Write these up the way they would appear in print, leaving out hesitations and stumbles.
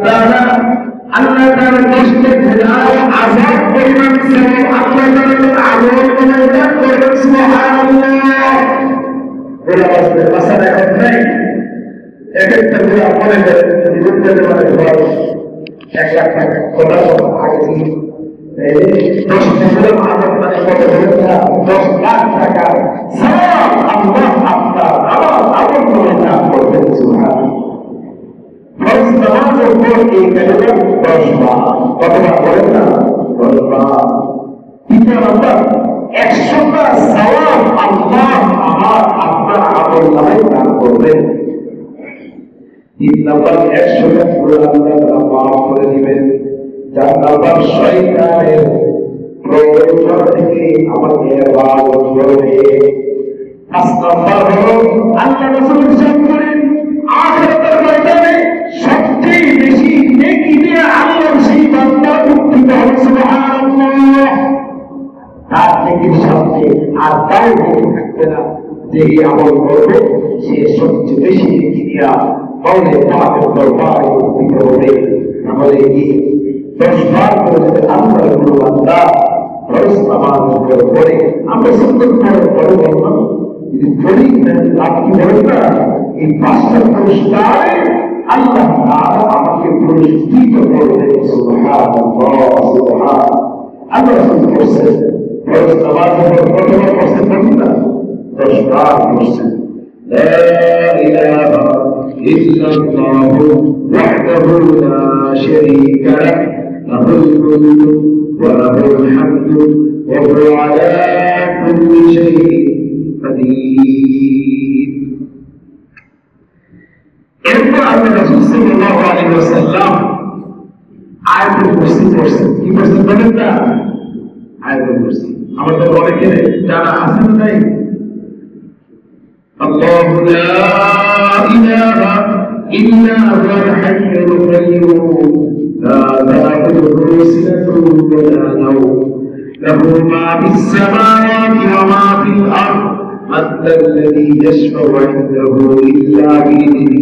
তাআলা আল্লাহ তাআলা কষ্টে ভোলায় আযাব পরিমাণ সওয়াব আল্লাহ তাআলা আমল করেন করেন সুবহানাল্লাহ। ওরা আসলে মাসালা এক নাই, এক একটা করে মনে করে জীবনটাকে মানে খরচ 1 লাখ টাকা কথা আগে ছিল 10 বছরের আযাব মানে কত টাকা 10 লাখ টাকা সওয়াব আল্লাহ আপনার আমল করেন করবেন সুবহানাল্লাহ। ফরজ নামাজের পর এই কালেমা 10 বার কতবার বলেন না 10 বার। দ্বিতীয় নম্বর 100টা সওয়াব আল্লাহ আমার আপনার আমল নামায় দান করবেন। 3 নম্বর 100টা গুনাহ আল্লাহ মাফ করে দিবেন। 4 নম্বর শয়তানের প্রলোভন থেকে আমাকে হেফাজত করবে। 5 নম্বর হলো আল্লাহ রাসূল ইরশাদ করেন আখিরাতের ময়দানে সবচেয়ে বেশি নেকি দিয়ে আল্লাহ সেই বান্দা উত্থিত হবে সুবহানাল্লাহ। তার নেকির সাথে আর তাই নেকি থাকবে না, যে আমল করবে সে সবচেয়ে বেশি নেকি দিয়া বলে পাকের দরবারে উত্থিত হবে। তাহলে কি 10 বার করে যদি আল্লাহর কোনো বান্দা ফরজ নামাজ পড়ে আমরা সুন্দর করে পড়ে বললাম যদি পড়ি আপনি বলেন না এই 5টা পুরস্কারে আল্লাহ তাআলা আমাকে পুরস্কৃত করবেন সুবহানাল্লাহ সুবহান। আল্লাহ রাসূল বলেছেন ফরজ নামাজের প্রথম প্রশ্ন পড়ি না 10 বার পড়ছেন লা ইলাহা ইল্লাল্লাহু ওয়াহদাহু লা শারীকা লাহু লাহুল মুলকু ওয়া লাহুল হামদু ওয়া হুয়া আলা কুল্লি শাইইন কাদির। এরপর আল্লাহ রাসূল সাল্লাল্লাহু আলাইহি ওয়াসাল্লাম আয়াতুল কুরসি পড়ছেন। কি পড়ছেন বলেন না আয়াতুল কুরসি আমাদের অনেকের জানা আছে না নাই? আল্লাহু লা ইলাহা ইল্লা হুয়াল হাইয়ুল কাইয়্যুম লা তা'খুযুহু সিনাতুন ওয়া লা নাওম লাহু মা ফিস সামাওয়াতি ওয়া মা ফিল আরদ মান যাল্লাযী ইয়াশফা'ু 'ইনদাহু ইল্লা বিইذنিহি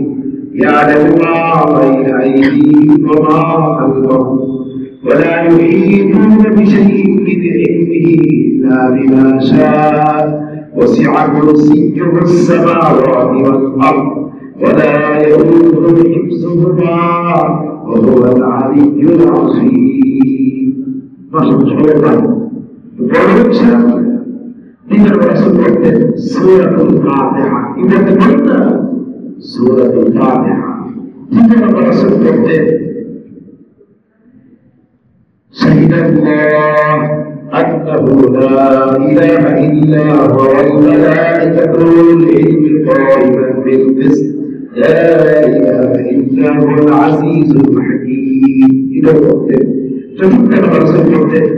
يعلم ما بين أيديهم وما خلفهم ولا يحيطون بشيء من علمه إلا بما شاء وسع كرسيه السماوات والأرض ولا يؤوده حفظهما وهو العلي العظيم. ما شاء الله. তিনি রাসূল বলতেন সূরাতুল ফাতিহা এটা বলেন না সূরাতুল ফাতিহা। তিনি রাসূল বলতেন শাহিদাল্লাহ আন্নাহু লা ইলাহা ইল্লা হুয়া ওয়াল মালায়েকাতুল ইলমি কাইমান বিল কিসত লা ইলাহা ইল্লা হুয়াল আজিজুল হাকীম। এটা বলতেন চতুর্থ রাসূল বলতেন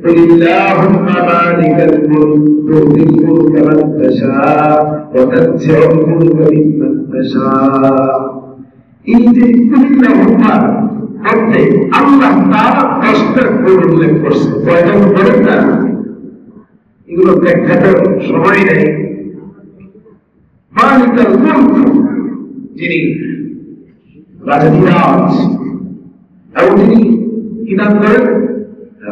قل اللهم مالك الملك تؤتي الملك من تشاء وتنزع الملك ممن تشاء। এই যে اللهم অর্থে আল্লাহ তাআলা 10টা গুণ উল্লেখ করছে। কয়টা গুণ বলেন না? এগুলো ব্যাখ্যার সময় নেই। মালিকাল মুলক যিনি রাজাধিরাজ এবং তিনি কি নাম করেন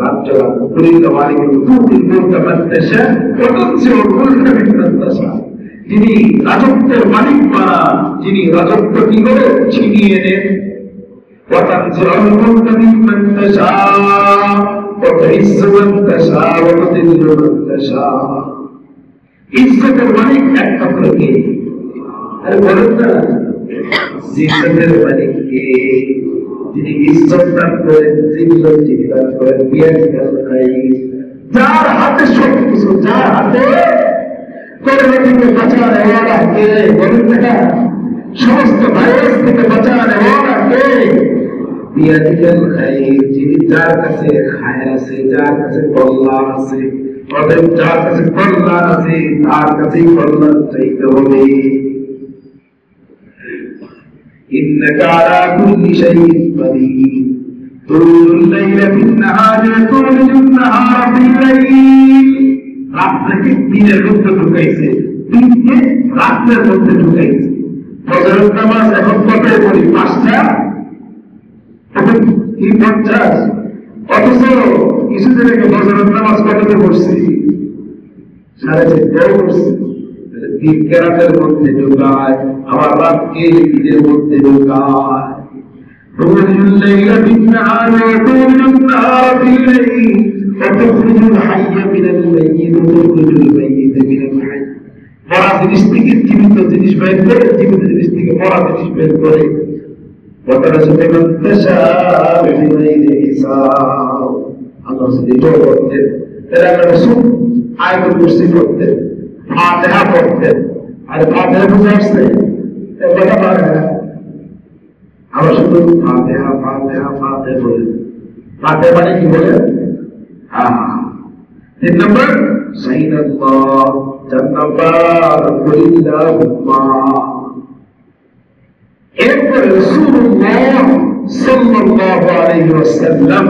রাজ্য পরিত মালিক তুতিল মুলক মান তাশা ওয়া তানজিউল মুলক মিম্মান তাশা। যিনি রাজত্বের মালিক বানা, যিনি রাজত্ব কি করে ছিনিয়ে নেন। ওয়া তানজিউল মুলক মিম্মান তাশা ওয়া তুইজ্জু মান তাশা ওয়া তুযিল্লু মান তাশা। ইজ্জতের মালিক একমাত্র কে? আরে বলেন না ইজ্জতের মালিক কে? যিনি ইজ্জত দান করেন, জিল্লত যিনি দান করেন, বিয়াদিল খাইর। যার হাতে সব কিছু, যার হাতে করোনা থেকে বাঁচার ওয়ালা কে? বলুন না সমস্ত ভাইরাস থেকে বাঁচার ওয়ালা কে? বিয়াদিল খাইর, যিনি যার কাছে খায়র আছে, যার কাছে কল্যাণ আছে। অতএব যার কাছে কল্যাণ আছে তার কাছেই কল্যাণ চাইতে হবে। إنك على كل شيء قدير تولج الليل في النهار وتولج النهار في الليل। রাতকে দিনের মধ্যে ঢুকাইছে, দিনকে রাতের মধ্যে ঢুকাইছে। ফজরের নামাজ এখন কটায় পড়ি? 5টা কি 50, অথচ কিছুদিন আগে ফজরের নামাজ কতটা পড়ছি, 4:30 পড়ছি। দিন কেরাতের মধ্যে ঢোকায়, আবার রাতকে দিনের মধ্যে ঢোকায়। تولج الليل بالنهار وتولج النهار بالليل وتخرج الحي من الميت وتخرج الميت من الحي। মরা জিনিস থেকে জীবিত জিনিস বের করে, জীবিত জিনিস থেকে মরা জিনিস বের করে। وترزق من تشاء بغير حساب। আল্লাহ যদি করতেন তাহলে আমরা রাসূল আয়াতুল কুরসি পড়তেন, ফাতিহা পড়তেন। আর ফাতিহা বুঝে আসছে এটা পারে না, আমরা শুধু ফাতিহা ফাতিহা ফাতিহা বলি। ফাতিহা মানে কি বলে? 3 নম্বর সাইয়্যিদুল্লাহ, 4 নম্বর কুল্লাহুম্মা। এরপরে রাসূলুল্লাহ সাল্লাল্লাহু আলাইহি ওয়াসাল্লাম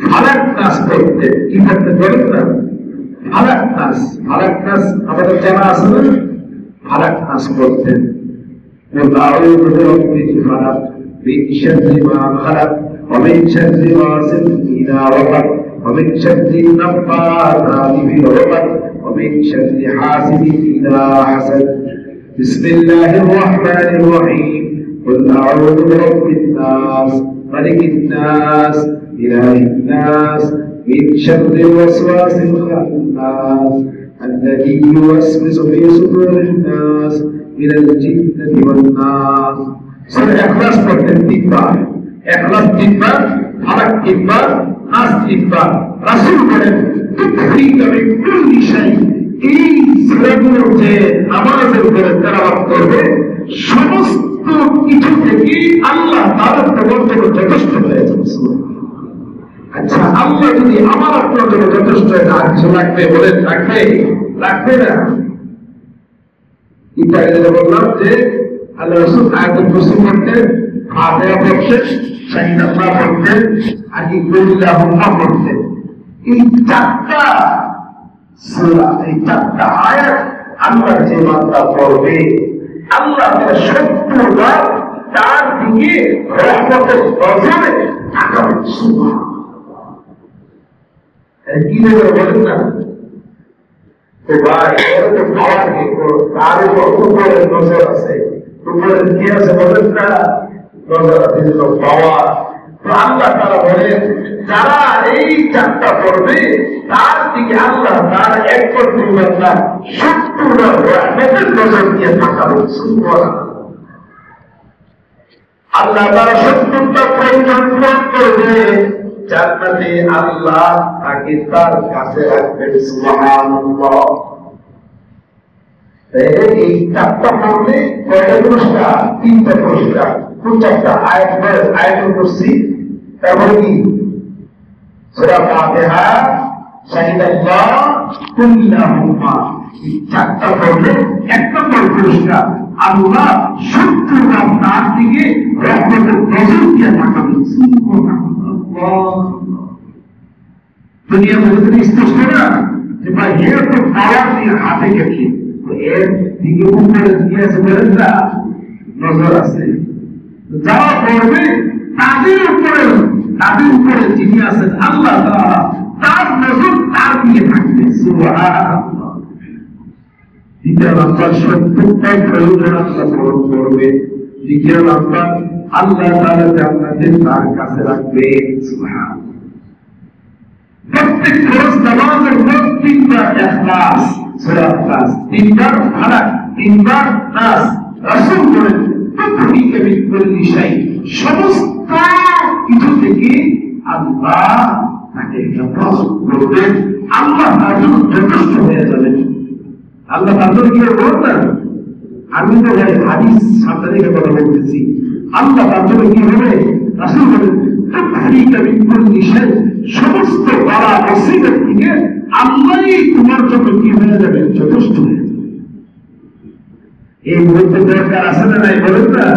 ফালাক নাস পড়তেন। কি পড়তেন বলেন না? ফালাক নাস। ফালাক নাস আমাদের জানা আছে না? ফালাক নাস পড়তেন। قل أعوذ برب الفلق من شر ما خلق ومن شر غاسق إذا وقب ومن شر النفاثات في العقد ومن شر حاسد إذا حسد بسم الله الرحمن الرحيم قل أعوذ برب الناس ملك الناس إله الناس من شر الوسواس الخناس الذي يوسوس في صدور الناس من الجنة والناس। سورة إخلاص পড়তেন 3 বার, ইখলাস 3 বার, ফালাক 3 বার, নাস 3 বার। রাসূল বলেন তুফরিকা মিন কুল্লি শাই, এই সূরাগুলো যে নামাজের উপরে তেলাওয়াত করবে সমস্ত কিছু থেকে আল্লাহ তাআলার তরফ থেকে যথেষ্ট হয়ে যাবে। আচ্ছা, আল্লাহ যদি আমার আপনার জন্য যথেষ্ট হয়, আর কিছু লাগবে বলেন? লাগবে না। ইত্যাদি বললাম যে আল্লাহ রাসূল আয়াতুল কুরসি পড়তেন, ফাতিহা পড়তেন, সাইয়্যিদুল্লাহ পড়তেন, আর কুল্লাহুম্মা পড়তেন। এই 4টা সূরা, এই 4টা আয়াত আল্লাহ যে বান্দা পড়বে আল্লাহ তার 70 বার তার দিকে রহমতের নজরে তাকাবেন। সুবহানাল্লাহ। কি বলেন না? তো ভাই এর তো পাওয়ার কি, তার উপরে নজর আছে, উপরে কি আছে বলেন না? নজর আছে, পাওয়ার। তো আল্লাহ তাআলা বলেন যারা এই 4টা পড়বে তার দিকে আল্লাহ তার 1% বান্দা 70 বার রহমতের নজর দিয়ে তাকাবেন। সুবহানাল্লাহ। আল্লাহ তাআলা 70টা পরিমাণ করবে জান্নাতে, আল্লাহ তাকে তার কাছে রাখবেন। সুবহানাল্লাহ। এই 4টা পড়লে কয়টা পুরস্কার? 3টা পুরস্কার। কোন 4টা? আয়াতুল কুরসি, তারপরে কি? সূরা ফাতিহা, সাইয়্যিদুল্লাহ, কুল্লাহুম্মা। এই 4টা পড়লে 1 নম্বর পুরস্কার, আল্লাহ 70 বার তার দিকে রহমতের নজর দিয়ে তাকাবেন। সুবহানাল্লাহ। দুনিয়া মধ্যে স্পষ্ট না যে ভাই এর তো পাওয়ার দিয়ে হাতে গেছে, এর দিকে উপরে দিয়েছে বলেন না, নজর আছে। যারা পড়বে তাদের উপরে যিনি আছেন আল্লাহ তাআলা, তার নজর তার দিকে থাকবে। সুবহানাল্লাহ। দ্বিতীয় নাম্বার 70টা প্রয়োজন আল্লাহ পূরণ করবে। দ্বিতীয় নাম্বার আল্লাহ তাআলা জান্নাতে তার কাছে রাখবে। সুবহানাল্লাহ। প্রত্যেক ফরজ নামাজের মধ্যে 3বার ইখলাস, সূরা ইখলাস, 3বার ফালাক, 3বার নাস। রাসূল বলেন তুফরিকা মিন কুল্লি শাই, সমস্ত কিছু থেকে আল্লাহ তাকে হেফাজত করবেন, আল্লাহ তার জন্য যথেষ্ট হয়ে যাবেন। আল্লাহ তার জন্য কি বলতেন? আমি তো হাদিস সামনে থেকে কথা বলতেছি। আল্লাহ তার জন্য কি হবে? রাসূল বলেন তুফরিকা মিন কুল্লি শাই, সমস্ত বালা মুসিবত থেকে আল্লাহই তোমার জন্য কি হয়ে যাবে? যথেষ্ট হয়ে যাবে। এই মুহূর্তে দরকার আছে না নাই বলেন না?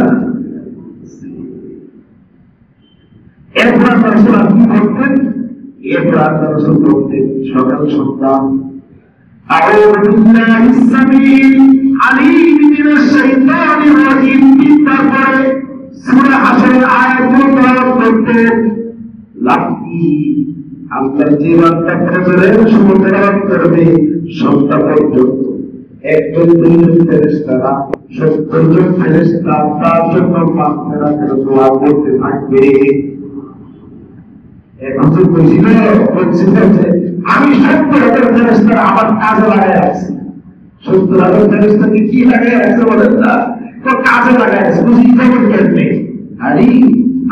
এরপর আল্লাহ রাসূল কি করতেন? এরপর আল্লাহ রাসূল করতেন সকাল সন্ধ্যা আউযু বিল্লাহিস সামিল আলিম মিনাশ শাইতানির রাজিম। তারপরে সূরা হাশরের আয়াতগুলো তেলাওয়াত করতে লাকি আপনার জীবনটা ফজরের সময় তেলাওয়াত করবে সন্ধ্যা পর্যন্ত একজন দুইজন ফেরেশতারা 70 জন ফেরেশতা তার জন্য মাগফিরাতের দোয়া করতে থাকবে। এখন তো বলছিল যে আমি 70,000 ফেরেশতা আমার কাজে লাগাই আছি। 70,000 ফেরেশতাকে কি লাগাই আছে বলেন না, তো কাজে লাগাই আছে, বুঝি কেমন কেমনে। আরে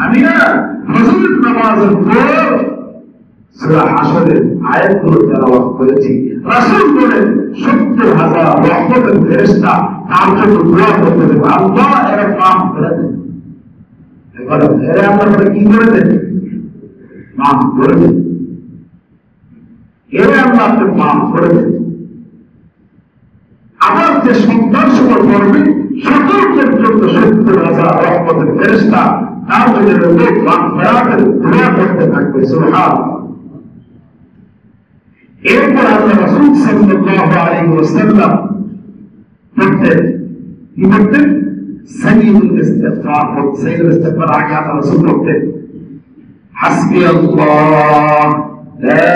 আমি না ফজরের নামাজের পর সূরা হাশরের আয়াতগুলো তেলাওয়াত করেছি। রাসূল বলেন 70,000 রহমতের ফেরেশতা তার জন্য দোয়া করতে দেবে, আল্লাহ এরা মাফ করে দেন। এবার এরা আপনারা কি করে দেন? মাফ করে দেন। এরা আল্লাহকে মাফ করে দেন। আবার যে সন্ধ্যার সময় পড়বে সকল পর্যন্ত 70,000 রহমতের ফেরেশতা তার জন্য মাগফিরাতের দোয়া করতে থাকবে। সুবহানাল্লাহ। এরপর আল্লাহ রাসূল সাল্লাল্লাহু আলাইহি ওয়াসাল্লাম বলতেন কি বলতেন? সাইয়্যিদুল ইস্তিগফার। সাইয়্যিদুল ইস্তিগফার আগে আল্লাহ রাসূল বলতেন হাসবি আল্লাহ লা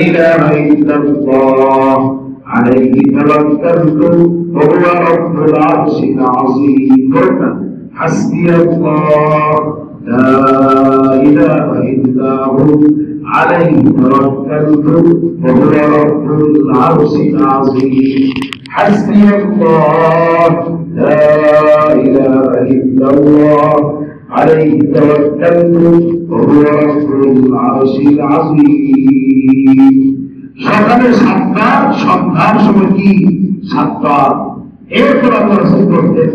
ইলাহা ইল্লাল্লাহ আলাইহি তাওয়াক্কালতু ওয়া হুয়া রাব্বুল আরশিল আযীম। বলতেন হাসবি আল্লাহ লা ইলাহা ইল্লাহু عليه توكلت وهو رب العرش العظيم. حسبي الله لا إله إلا الله عليه توكلت وهو رب العرش العظيم. সকালে 7বার, সন্ধ্যার সময় কি 7বার। এরপর আমরা রাসূল বলতেন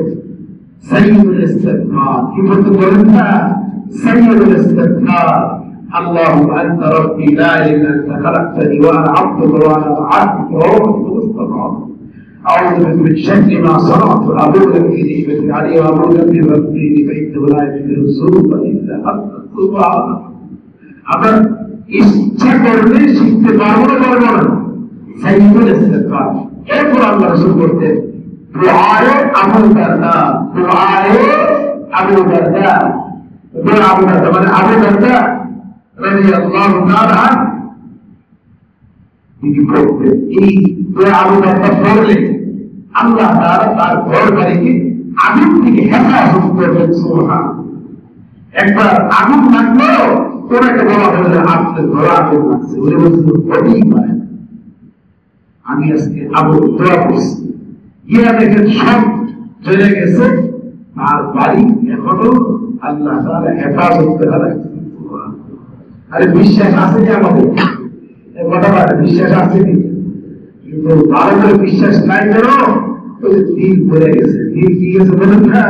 সাইয়্যিদুল ইস্তিগফার। কি বলতে বলেন না? সাইয়্যিদুল ইস্তিগফার اللهم انت ربي لا اله الا انت خلقتني وانا عبدك وانا عبدك وعبدك مستطاع. اعوذ بك من شر ما صنعت ابوء لك بنعمتك علي وابوء لك بذنبي فانه لا يغفر الذنوب الا انت سبحانك. আবার ইচ্ছা করলে শিখতে পারবো না, পারবো না। সাইয়্যিদুল ইস্তিগফার। এরপর আল্লাহ রাসূল বলতেন দুআয়ে আবু দারদা, দুআয়ে আবু দারদা। দোয়া আবু দারদা মানে আবু দারদা রাদিয়াল্লাহু তাআলা তিনি করতেন। এই দোয়া আবু দারদা পড়লে আল্লাহ তাআলা তার ঘর বাড়িকে আগুন থেকে হেফাজত করবেন। সুবহানাল্লাহ। একবার আগুন লাগলো, ওনাকে বলা হলো আপনার ঘরে আগুন লাগছে। উনি বলছেন হতেই পারে না, আমি আজকে আগুন দোয়া করছি, গিয়া দেখেন সব চলে গেছে, আর বাড়ি এখনো আল্লাহ তাআলা হেফাজত করে রাখছে। আরে বিশ্বাস আছে কি আমাদের? কথা বলে বিশ্বাস আছে কি? কিন্তু ভালো করে বিশ্বাস নাই কেন? ওই দিল ভরে গেছে। দিল কি গেছে বলেন না?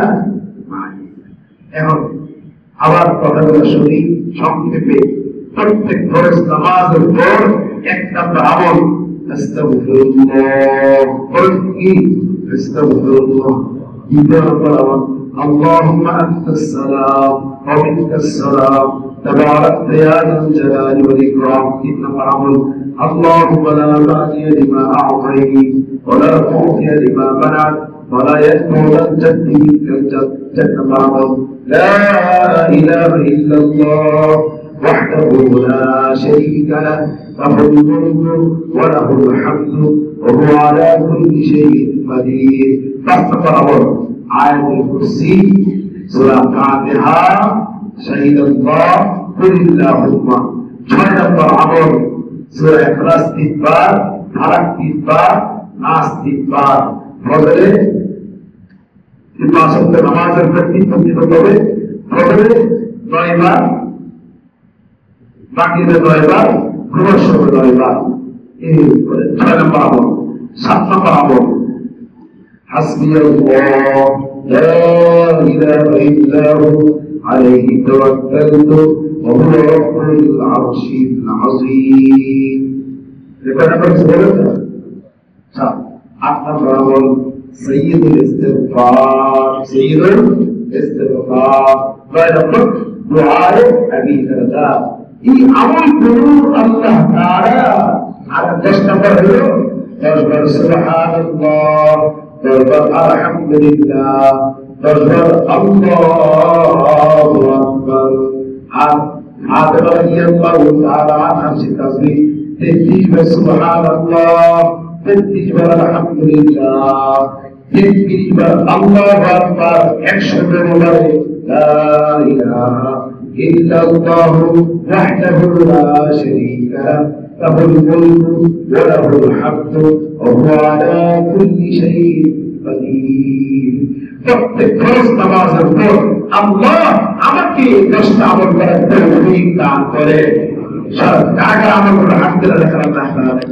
এখন আবার কথাগুলো শুনি সংক্ষেপে। প্রত্যেক ফরজ নামাজের পর এক নম্বর আমল আস্তাগফিরুল্লাহ। কি আস্তাগফিরুল্লাহ? দ্বিতীয় নম্বর আমল اللهم انت السلام ومنك السلام تباركت يا ذا الجلال والاكرام. ان عمل اللهم لا مانع لما اعطيت ولا معطي لما منعت ولا ينفع ذا الجد منك الجد. عمل لا اله الا الله وحده لا شريك له له الملك وله الحمد وهو على كل شيء قدير. فاستغفر آية الكرسي سورة الفاتحة شهيد الله قل اللهم. 6 নম্বর আমল সূরা ইখলাস 3 বার, ফালাক 3 বার, নাস 3 বার। ফজরে 5 ওয়াক্ত নামাজের প্রতি পবিত্র হবে। ফজরে 9 বার, বাকিতে 9 বার, ঘুমের সময় 9 বার। এই 6 নম্বর আমল। 7 নম্বর আমল حسبي الله لا إله إلا هو عليه توكلت وهو رب العرش العظيم. لكن أنا بقولها أكثر من سيد الاستغفار. سيد الاستغفار بعد دعاء أبي درداء. إيه أول قول الله تعالى على تشتغل سبحان الله الحمد لله الله أكبر রাদিয়াল্লাহু তাআলা আনহা তাসবিহ 33 বার সুবহানাল্লাহ, 33 বার আলহামদুলিল্লাহ, 33 বার আল্লাহু আকবার, 100 বার বলে লা ইলাহা ইল্লাল্লাহু ওয়াহদাহু লা শারীকা লাহু লাহুল মুলকু ওয়া লাহুল হামদু ওয়া হুয়া আলা কুল্লি শাইইন কাদির। প্রত্যেক ফরজ নামাজের পর আল্লাহ আমাকে 10টা আমল করার তৌফিক দান করে। কারা কারা আমল করে হাত তুলে রাখেন আল্লাহ তাআলা,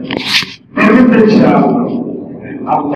ইনশাআল্লাহ।